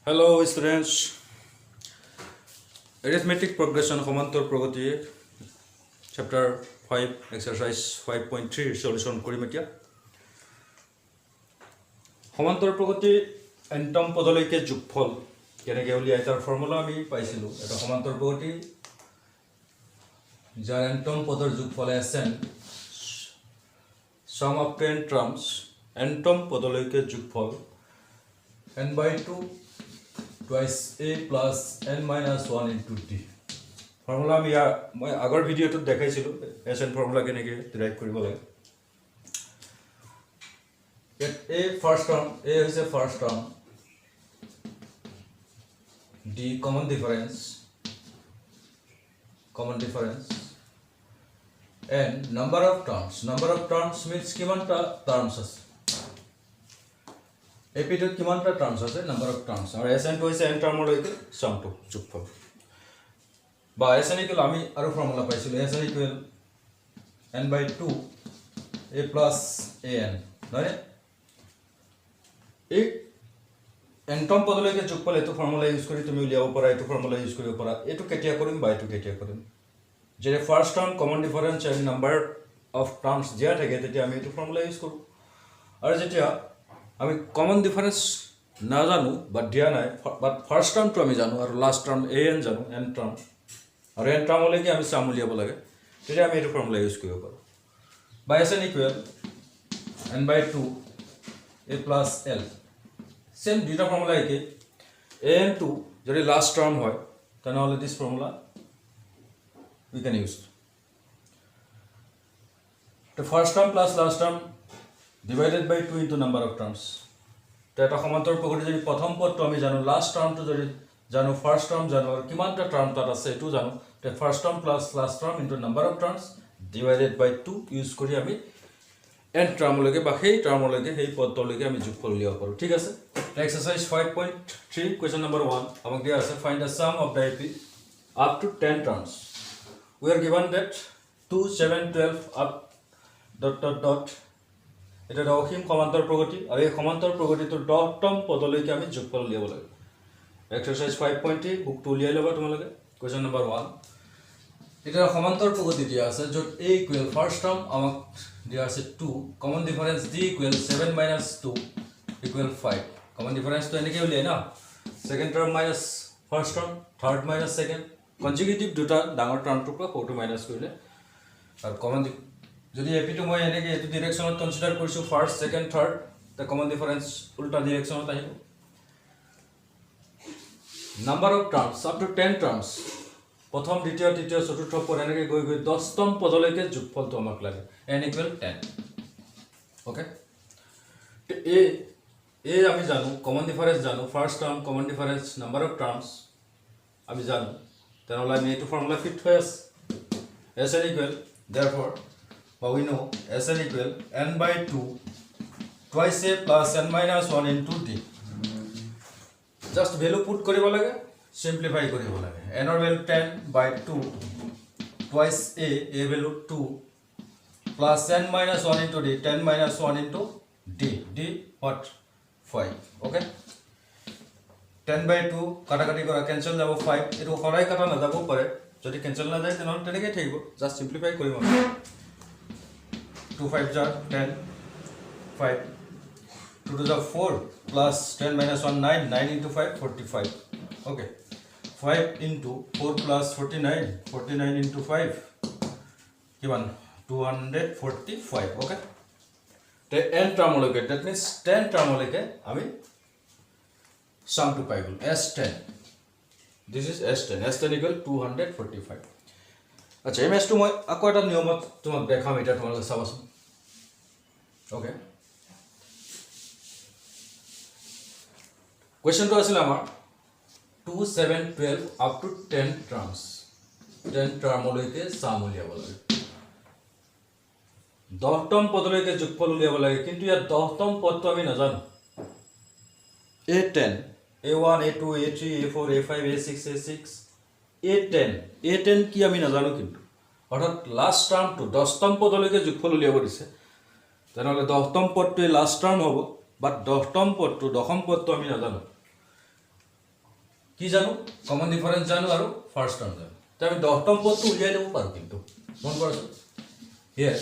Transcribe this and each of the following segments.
Hello students, arithmetic progression সমান্তৰ প্ৰগতি chapter 5 exercise 5.3 solution কৰিম এতিয়া সমান্তৰ প্ৰগতি এন্টম পদলৈকে যোগফল কেনেকৈ উলিয়াই তাৰ ফৰ্মুলা আমি পাইছিলো এটা সমান্তৰ প্ৰগতি যাৰ এন্টম পদৰ যোগফল Sn sum of 10 terms এন্টম পদলৈকে যোগফল n/2 twice a plus n minus 1 into d formula আমি মই আগৰ ভিডিওটো দেখাইছিলো Sn formula কেনেকৈ ডিৰাইভ কৰিব লাগে a first term a is a first term d common difference and number of terms means কিমানটা terms আছে এপিটোত কিমানটা টার্মস আছে নাম্বার অফ টার্মস আর Sn টো হৈছে n টার্মলৈকে সমটো যোগফল বা Sn ইকুয়াল আমি আৰু ফৰ্মুলা পাইছিলো Sn equal n/2 a plus an নহয় এই এন্টম পদলৈকে যোগফল এটো ফৰ্মুলা ইউজ কৰি তুমি উলিয়াব পাৰা এটো ফৰ্মুলা ইউজ কৰিব পাৰা এটো কেতিয়া কৰিম বা এটো কেতিয়া কৰিম যে first term common difference and number of terms দিয়া থাকে তেতিয়া আমি এটো ফৰ্মুলা ইউজ কৰো আৰু যেতিয়া আমি কমন ডিফারেন্স না জানো বা দিয়া নাই বাট ফার্স্ট টার্ম তো আমি জানো আর লাস্ট টার্ম an জানো n টার্ম আর n টার্ম হলে কি আমি সাম উলিয়াব লাগে তেতিয়া আমি এই ফর্মুলা ইউজ কৰিব পাৰো বা Sn equal n/2 a plus l same দুটা ফর্মুলা একে an2 যদি লাস্ট টার্ম হয় তাহলে this formula we can use the first term plus last term divided by 2 into number of terms তো এটা সমান্তর প্রগতি যদি প্রথম পদটো আমি জানো লাস্ট টার্মটো যদি জানো ফার্স্ট টার্ম জানো আর কিমানটা টার্ম তাত আছে এটো জানো তে first term plus last term into number of terms divided by 2 use কৰি আমি n টাৰ্মলৈকে বা সেই টাৰ্মলৈকে সেই পদটোলৈকে আমি যোগফল উলিয়াব পাৰো ঠিক আছে এক্সারসাইজ 5.3 কোয়েশ্চন নাম্বার 1 আমাক দিয়া আছে find the sum of the ap up to 10 terms we are given that 2 7 12 up ... এটা অসীম সমান্তর প্রগতি আর এই সমান্তর প্ৰগতিটোৰ 10তম পদলৈকে আমি যোগফল উলিয়াব লাগে এক্সারসাইজ 5.3 বুকটো উলিয়াই লবা তোমালোকে কোয়েশ্চন নাম্বার 1 এটা সমান্তর প্রগতি দিয়া আছে যত a ইকুয়াল ফার্স্ট টার্ম আমাক দিয়া আছে 2 common difference d equal 7 minus 2 equal 5 common difference তো এনেকে উলিয়াই না second term minus first term third minus second consecutive দুটা ডাঙৰ টাৰ্মটোৰ পৰা ফটো মাইনাস কৰিলে আৰ কমন যদি এপিটো মই এনেকে এটো ডাইৰেকশনত কনসিডাৰ কৰিছো first second third the common difference উল্টা ডাইরেকশনত আহিব number of terms up to 10 terms প্রথম দ্বিতীয় তৃতীয় চতুর্থ পদ এনেকে গৈ 10তম পদলৈকে যোগফলটো আমাক লাগে n = 10 ওকে তো এ আমি জানো কমন ডিফারেন্স জানো first term common difference number of terms আমি জানো তাহলে আমি এটো ফর্মুলা ফিট হৈ আছে Sn = therefore but we know Sn equal n/2 twice a plus n minus 1 into d just value put koribo lage simplify koribo lage n or value 10/2 twice a value 2 plus n minus 1 into d 10 minus 1 into d what 5 okay 10/2 কাটাকাটি কৰা cancel যাব 5 এটো সৰাই কাটা না যাব পাৰে যদি cancel না যায় তেনহলে তেনেকৈ থাকিব just simplify কৰিম 2 5 are 10 5 2 to the 4 plus 10 minus 1 9 into 5 45 okay 5 into 4 plus 49 into 5 given 245 okay the n term loke that means 10 term loke ami sum to pi s10 this is s10 equal 245 আচ্ছা MS two মই আকৌ এটা নিয়মত তোমাক দেখাম এটা তোমালোকে চাবাচোন ওকে কোয়েশ্চনটো আছিল আমাৰ 2 7 12 আপ টু 10 টার্মস 10 টার্মলৈকে সাম উলিয়াব লাগে 10তম পদলৈকে যোগফল উলিয়াব লাগে কিন্তু ইয়াত 10তম পদটো আমি নাজানো a10 a1 a2 a3 a4 a5 a6 a6 a10 কি আমি নাজানো কিন্তু অর্থাৎ লাস্ট টার্ম টু 10তম পদলৈকে যোগফল উলিয়াব দিছে তেনেহলে 10তম পদটোৱে লাস্ট টার্ম হ'ব বাট 10তম পদটো দশম পদটো আমি নাজানো কি জানো কমন ডিফারেন্স জানো আৰু ফাৰ্ষ্ট টাৰ্ম জানো তে আমি 10তম পদটো উলিয়াই ল'ব পাৰোঁ কিন্তু মন কৰক হিয়াৰ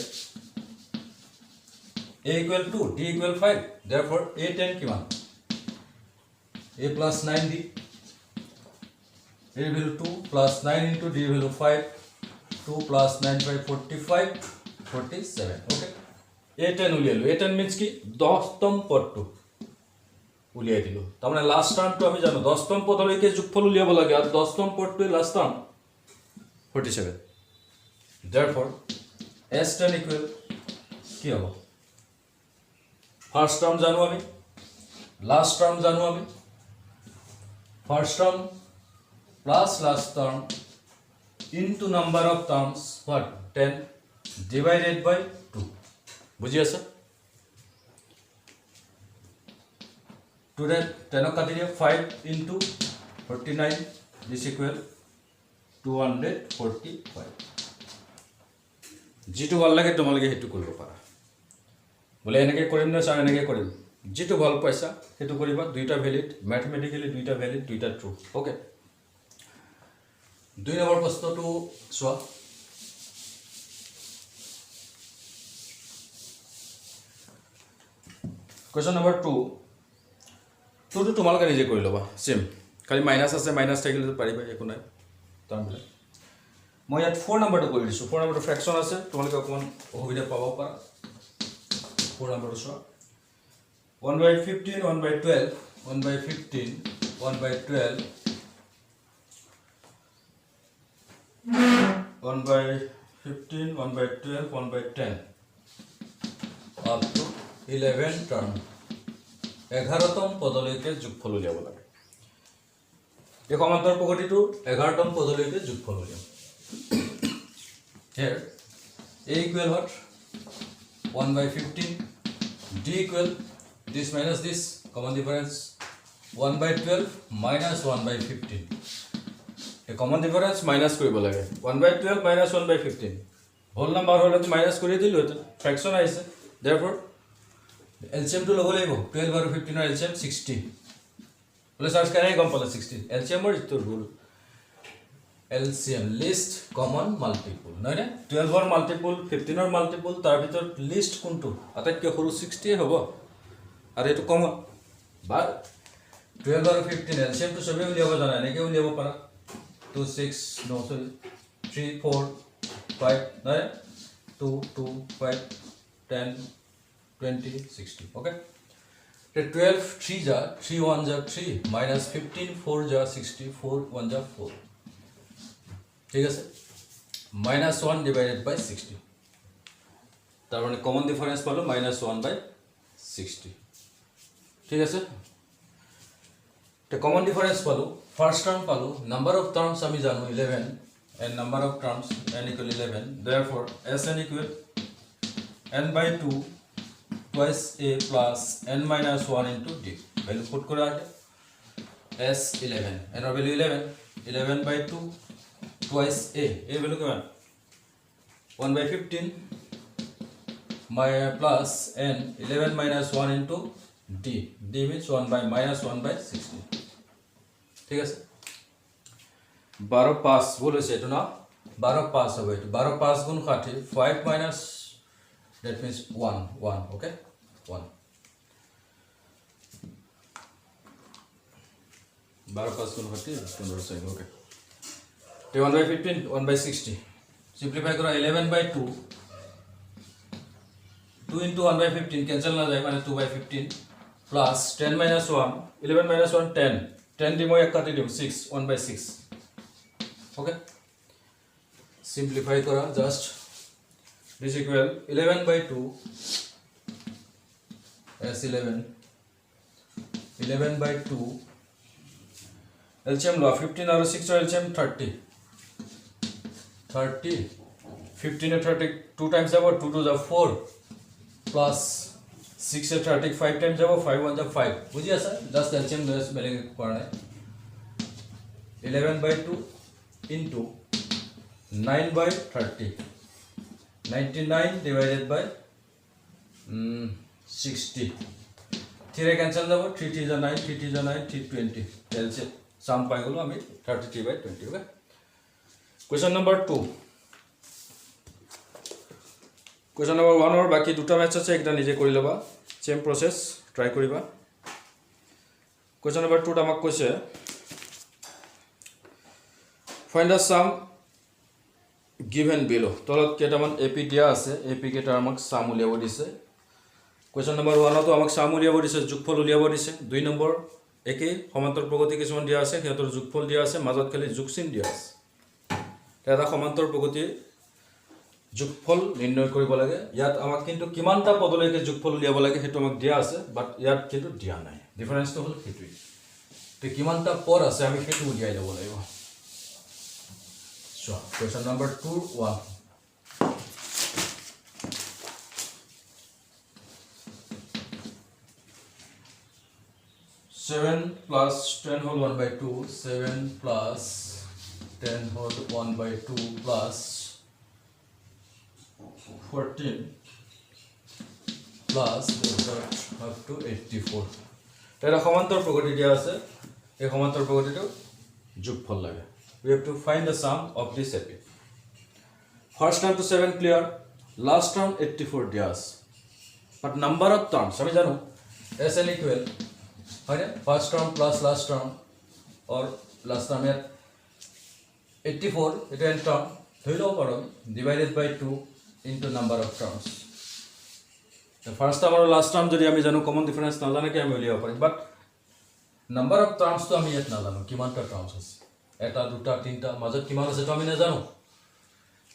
a equal to d equal 5 therefore a 10 কিমান a plus 9d a value 2 plus 9 into d value 5 2 plus 9 by 45 47 okay a 10 উলিয়ালো a 10 means কি 10তম পদটো উলিয়াই দিলো তাৰমানে লাষ্ট টাৰ্মটো আমি জানো 10তম পদলৈকে যোগফল উলিয়াব লাগে আৰু 10তম পদটোৱে last term 47 therefore s10 equal কি হ'ব ফাৰ্ষ্ট টাৰ্ম জানো আমি লাষ্ট টাৰ্ম জানো আমি first term plus last term into number of terms what 10 divided by 2 বুঝি আছে to that 10 কাটি দিয়ে 5 into 49 is equal 245 যেটো ভাল লাগে তোমালোকে হেতু কৰিব পাৰা বলে এনেকে কৰিম না স্যাৰ এনেকে কৰিম যেটো ভাল পাইছা হেতু কৰিবা দুইটা ভ্যালিড ম্যাথমেটিক্যালি দুইটা ভ্যালিড দুইটা ট্ৰু ওকে 2 নম্বৰ প্ৰশ্নটো চোৱা question number 2 তো তোমালোকে নিজে কৰি লবা সেম খালি মাইনাস আছে মাইনাস থাকিলে পাৰিবা একো নাই তাৰমানে মই ইয়াত 4 নম্বৰটো কৰি দিছো 4 নম্বৰটো ফ্ৰেকশন আছে তোমালোকে অকমান অসুবিধা পাব পাৰা 4 নম্বৰটো চোৱা 1/15 1/12 1/15 1/12 1/15 1/12 1/10 up to 11 term 11তম পদলৈকে যোগফল উলিয়াব লাগে এই সমান্তৰাল পদ্ধতিটো 11তম পদলৈকে যোগফল উলিয়াম here a equal what 1/15 d equal this minus this common difference 1/12 minus 1/15 a common difference minus কৰিব লাগে 1/12 minus 1/15 হোল নাম্বাৰ হলে তো মাইনাস কৰি দিলো এটা ফ্ৰ্যাকশন আইছে therefore LCM to লব লাগিব 12 আৰু 15 এর LCM 60 বলে সার্চ কেনে কম পালে 60 LCM এর তো rule LCM list common multiple নাই নে 12 এর মাল্টিপল 15 এর মাল্টিপল তার ভিতর লিস্ট কোনটো আটাইতকৈ সৰু 60 হ'ব আৰু এটো কমন বাট 12 আৰু 15 LCM তো সবে উলিয়াব জানা নেকি উলিয়াব পাৰা 2 6 no sorry 3 4 5 নাই 2 2 5 10 20 60 okay the 12 3 ja 3 1 ja 3 minus 15 4 ja 60 4 1 ja 4 ঠিক আছে minus 1 divided by 60 তার মানে কমন ডিফারেন্স পালো minus 1 by 60 ঠিক আছে the common difference পালো first term পালো number of terms আমি জানো 11 and number of terms n equal 11 therefore sn equal n by 2 twice a plus n minus 1 into d value put kora s 11 n value 11 by 2 twice a value keman 1 by 15 my plus n 11 minus 1 into d means 1 by minus 1 by 60 ঠিক আছে 12 pass বলেছে এটা না 12 pass হবে এটা 12 pass গুণ 60 5 minus that means 1 okay 1 12 pass गुण 40 15 से okay तो 1 by 15 1 by 60 simplify करो 11 by 2 2 into 1 by 15 cancel ना जाए माने 2 by 15 plus 10 minus 1 11 minus 1 10 10 दी मैं एक काटी दूँ 6 1 by 6 okay simplify करो just this equal 11 by 2 s 11 by 2 LCM लो 15 और 6 और LCM 30 15 and 30 2 times about 2 to the 4 plus 6 and 30 5 times about 5 1 the 5 बुझिए सर just LCM दस मेरे पढ़ना है 11 by 2 into 9 by 30 99 divided by 60 3 cancel the 3 is a 9 3 is a 9 3 20 LCM সাম পাই গলো আমি 33/20 okay question number 2 question number 1 और बाकी দুটা ম্যাচ আছে একটা নিজে কৰি লবা সেম প্ৰসেস ট্ৰাই কৰিবা কোয়েশ্চন নাম্বার 2 আমাক কৈছে find the sum given below তলত কেটামান এপি দিয়া আছে এপি কেটা আমাক সাম উলিয়াব দিছে কোয়েশ্চন নাম্বার 1 তো আমাক সাম উলিয়াব দিছে যোগফল উলিয়াব দিছে 2 নম্বৰ একে সমান্তৰ প্ৰগতি কিছুমান দিয়া আছে হেতৰ যোগফল দিয়া আছে মাজত খালি যোগচিন দিয়া আছে এটা সমান্তৰ প্ৰগতি যোগফল নিৰ্ণয় কৰিব লাগে ইয়াত আমাক কিন্তু কিমানটা পদলৈকে যোগফল উলিয়াব লাগে হেতু আমাক দিয়া আছে বাট ইয়াত কিন্তু দিয়া নাই ডিফারেন্সটো হল হেতুই তে কিমানটা পদ আছে আমি হেতু উলিয়াই লব লাগিব So, question number 2, 1. Seven plus 10 whole 1 by 2. 7 plus 10 whole 1 by 2 plus 14 plus up to 84. এটা সমান্তর প্রগতি দিয়া আছে এই সমান্তর প্রগতিটো যোগফল লাগে we have to find the sum of this epi first term to 7 clear last term 84 dias but number of terms আমি জানো sn equal হয় না first term plus last term or last term এর 84 এটা n term ধৰি লও পাৰো divided by 2 into number of terms the first term और last term যদি আমি জানো common difference না জানে কি আমি উলিয়াব পাৰি but number of terms তো আমি ইয়াত না জানো কিমানটা terms আছে এটা দুটা তিনটা মাজত কিমান আছে তো আমি না জানো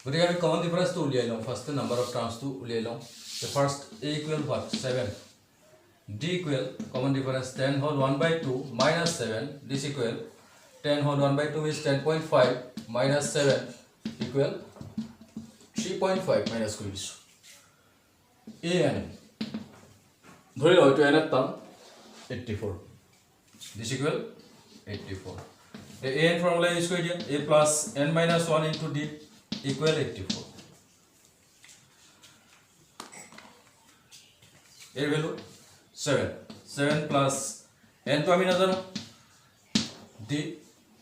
গতিকে আমি কমন ডিফারেন্স তো উলিয়াই লওঁ ফার্স্ট নাম্বার অফ টার্মস তো উলিয়াই লওঁ the first a equal what 7 d equal common difference 10 whole 1 by 2 minus 7 this equal 10 whole 1 by 2 is 10.5 minus 7 equal 3.5 minus কৰিছো a n ধৰি লওঁ এইটো n এর term 84 this equal 84 the an formula is going to a plus n minus 1 into d equal 84 a value 7 plus n to ami na jano d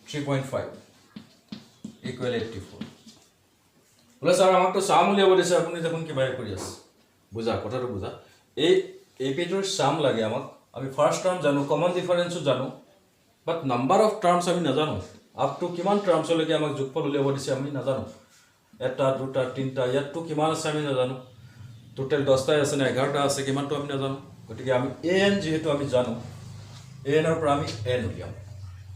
3.5 equal 84 plus ar amak to sum uliabo dise apuni dekhun ki bhai kori ase buja kotha to buja ei ap tor sum lage amak ami first term jano common difference jano but number of terms আমি নাজানো up to কিমান terms লকে আমাক যোগফল উলিয়াব দিছে আমি নাজানো এটা দুটা তিনটা ইয়াত তো কিমান আছে আমি নাজানো টোটাল 10টা আছে না 11টা আছে কিমান তো আমি নাজানো গতিকে আমি an যেহেতু আমি জানো an এর পৰা আমি n উলিয়াম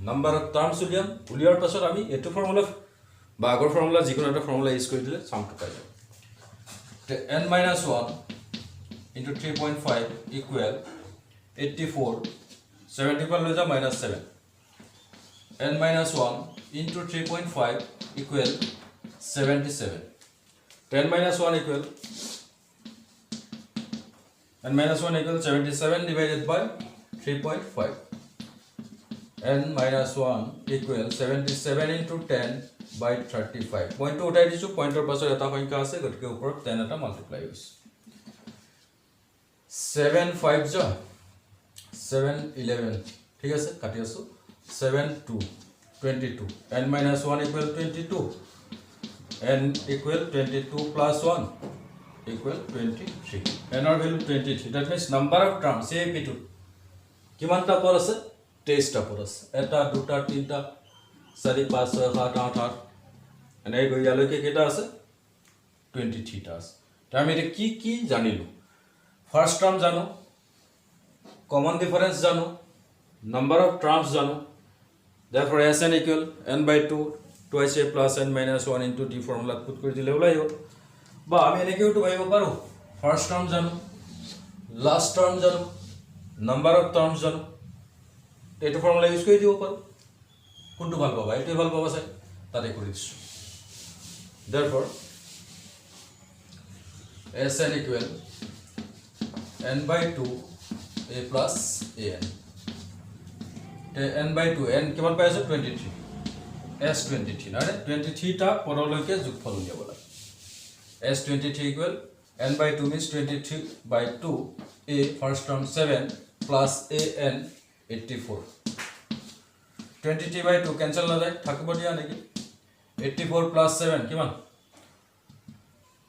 নাম্বাৰ অফ টাৰ্মস উলিয়াম উলিয়াৰ পাছত আমি এটো ফৰ্মুলা বা আগৰ ফৰ্মুলা যিকোনো এটা ফৰ্মুলা ইউজ কৰি দিলে সামটো পাই যাব তে n - 1 into 3.5 equal 84 70 पर ले जा -7 n minus 1 into 3.5 equal 77 10 minus 1 equal n minus 1 equal 77 divided by 3.5 n minus 1 equal 77 into 10 by 35 point to উঠাই দিছো পইন্টৰ পাছত এটা সংখ্যা আছে গতিকে ওপৰত 10 এটা মাল্টিপ্লাই হৈছে 7 5 যা 7 11 ঠিক আছে কাটি আছো 7 2 22 n minus 1 equal 22 n equal 22 plus 1 equal 23 n or value 23 that means number of terms ap2 কিমানটা পদ আছে 23টা পদ আছে এটা দুটা তিনটা 4 5 6 7 8 8 এনে গইয়ালৈকে কেটা আছে 23টা আছে তা আমি এটা কি জানিলো ফার্স্ট টার্ম জানো common difference জানো number of terms জানো therefore sn equal n by 2 twice a plus n minus 1 into d formula put কৰি দিলে ওলাই হ'ব বা আমি এনেকেও তো ভাবিব পাৰো ফাৰ্স্ট টাৰ্ম জানো লাস্ট টাৰ্ম জানো number of terms জানো এইটো ফৰ্মুলা ইউজ কৰি দিব পাৰো কোনটো ভাল পাবা এইটো ভাল পাবা চাই তাতে কৰি দিছো therefore sn equal n by 2 a plus an n by 2 n কিমান পাইছো 23 s 23 না 23 টা পদলৈকে যোগফল উলিয়াব লাগে s 23 equal n by 2 means 23 by 2 a first term 7 plus an 84 20t/2 cancel না যায় থাকিব দিয়া নেকি 84 + 7 কিমান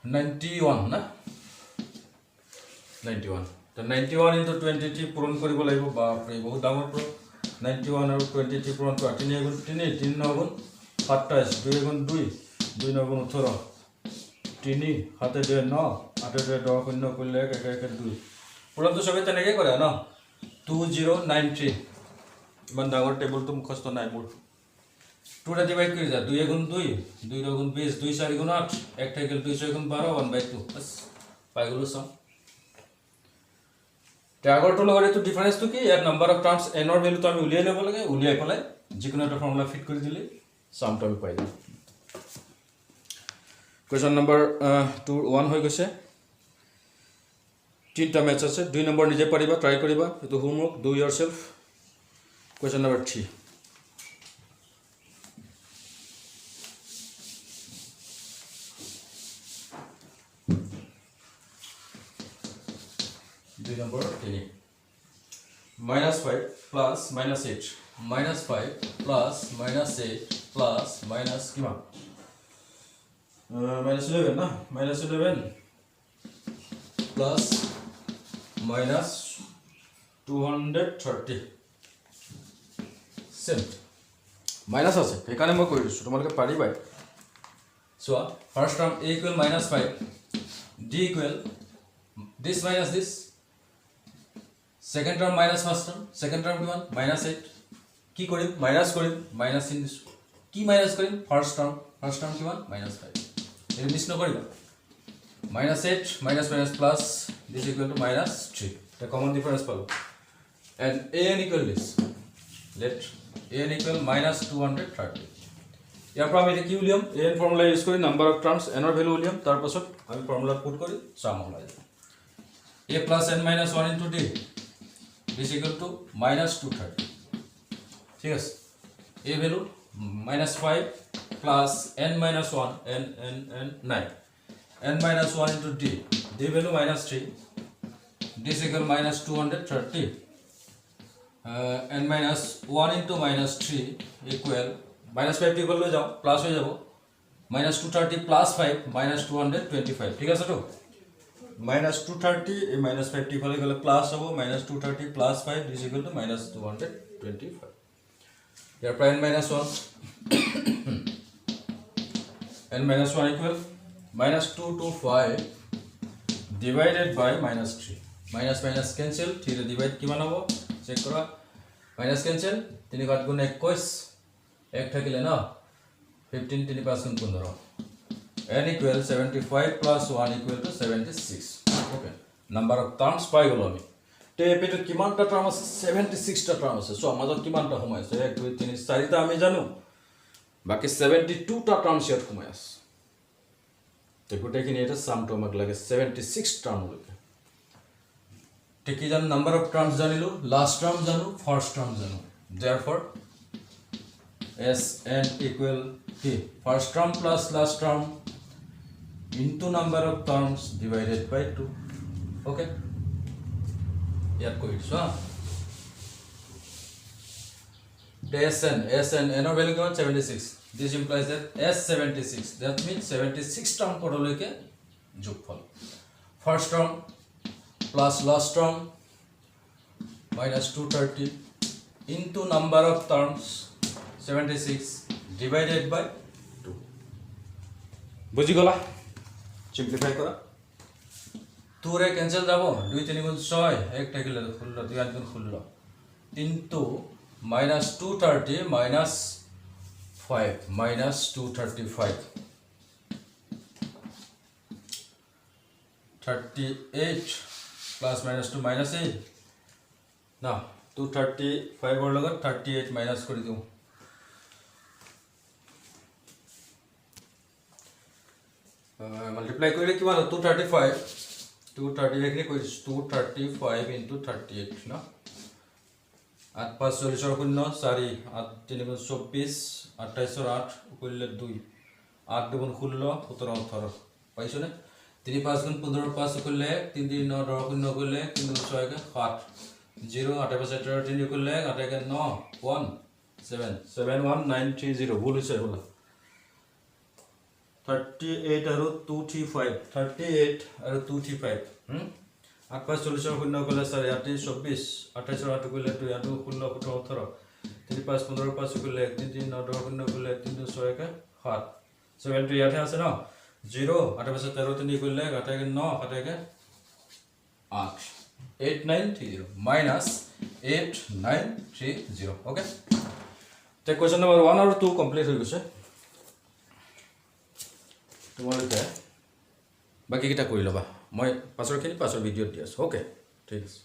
91 না 91 তো 91 * 20t পূৰণ কৰিব লাগিব বাপৰে বহুত ডাঙৰ প্ৰ 91 আৰু 20t পূৰণ কৰা 3 * 3 3 * 9 = 27 2 * 2 2 * 9 = 18 3 7 2 9 8 2 10 0 কৰিলে 1 1 2 পূৰণটো সবে তেনেকৈ কৰে ন 2093 ইমান ডাঙৰ টেবুলটো মুখস্থ নাই মোৰ 2 টা ডিভাইড কৰি যা 2 * 2 2 * 20 2 * 4 = 8 1 থাকিল 2 * 6 = 12 1/2 বস পাই গলো সম তে আগৰটো লগত এটো ডিফাৰেন্সটো কি ইয়াৰ নাম্বাৰ অফ টাৰ্মস n ৰ ভ্যালুটো আমি উলিয়াই লব লাগে উলিয়াই পেলাই যিকোনো এটা ফৰ্মুলা ফিট কৰি দিলে সামটো আমি পাই যাম কোৱেশ্চন নম্বৰ 2 1 হৈ গৈছে তিনটা ম্যাচ আছে 2 নম্বৰ নিজে পাৰিবা ট্ৰাই কৰিবা এটো homework do yourself question number 3 2 number 3 -5 plus -8 -5 plus -8 plus minus কিমান -11 না -11 plus minus 230 সেম মাইনাস আছে সেইকাৰণে মই কৈ দিছো তোমালোকে পাৰিবাই so first term a = -5 d = this minus this second term minus first term second term কিমান -8 কি কৰিম মাইনাস কৰিম মাইনাস ইন কি মাইনাস কৰিম ফাৰ্স্ট টাৰ্ম কিমান -5 এৰ মিস নকৰিবা -8 minus minus plus this equal to -3 the common difference পালো and an equal this let an equal -230 ইয়াৰ পৰা আমি কি উলিয়াম an ফৰ্মুলা ইউজ কৰি নাম্বাৰ অফ টাৰ্মস n ৰ ভ্যালু উলিয়াম তাৰ পাছত আমি ফৰ্মুলা পুট কৰি সাম ওলাই যাব a plus n minus 1 into d is equal to -230 ঠিক আছে a value -5 plus n minus 1 n 9 n minus 1 into d value -3 this equal -230 n minus 1 into -3 equal -5 equal हो जाओ प्लस हो जाओ -230 plus 5 -225 ठीक है तो -230 ए -5 इक्वल गले प्लस हो -230 plus 5 is equal to -225 here n minus 1 n minus 1 equal -225 divided by -3 minus minus cancel 3 divide কিমান হ'ব চেক কৰা minus cancel 3 কাট গুণ 21 এক থাকিলে না 15 3 5 গুণ 15 n equal 75 plus 1 equal to 76 okay number of terms পাই গলো আমি তে এপিটো কিমানটা টার্ম আছে 76 টা টার্ম আছে সো আমাদের কিমানটা সময় আছে 1 2 3 4 টা আমি জানো বাকি 72 টা টার্মস ইয়াত সময় আছে তে গোটেইখিনি এটা সামটো আমাক লাগে 76 টার্ম লাগে তে কি জানো নাম্বার অফ টার্মস জানিলো লাস্ট টার্ম জানো ফার্স্ট টার্ম জানো therefore Sn equal to first term plus last term into number of terms divided by 2 okay यार कोई सो Sn n of value given 76 this implies that S76 that means 76 term পড়লৈকে যোগফল first term plus last term minus 230 into number of terms 76 divided by 2 বুঝি গলা simplify করা 2 রে cancel যাব 2 3 গুণ 6 1 থাকিলে 16 2 8 গুণ 16 into -230 minus 5 minus 235 38 plus minus 2 minus 8 now 235 or লগত 38 minus কৰি দিও multiply কৰিলে কিমান 235 230 এখিনি কৰি 235 into 38 না 8 5 40 শূন্য 4 8 3 গুণ 24 28 8 কৰিলে 2 8 2 গুণ 16 17 18 পাইছো না 3 5 গুণ 15 5 কৰিলে 3 3 9 10 শূন্য কৰিলে 3 গুণ 6 7 0 8 5 3 কৰিলে 8 9 1 71930 ভুল হৈছে বোলা 38 আৰু 235 38 আৰু 235 8 5 40 শূন্য গলে স্যার ইয়াতে 24 28 8 গলে তো ইয়াতো 16 17 18 3 5 15 5 গলে 1 3 3 9 10 শূন্য গলে 1 3 6 1 7 7 তো ইয়াতে আছে ন 0 8 5 13 3 গলে 8 1 9 8 1 8 8930 minus 8930 okay তে question number 1 আৰু 2 complete হৈ গৈছে তোমালোকে বাকি কিটা কৰি লবা মই পাছৰ ভিডিঅ'ত দি আছো ওকে ঠিক আছে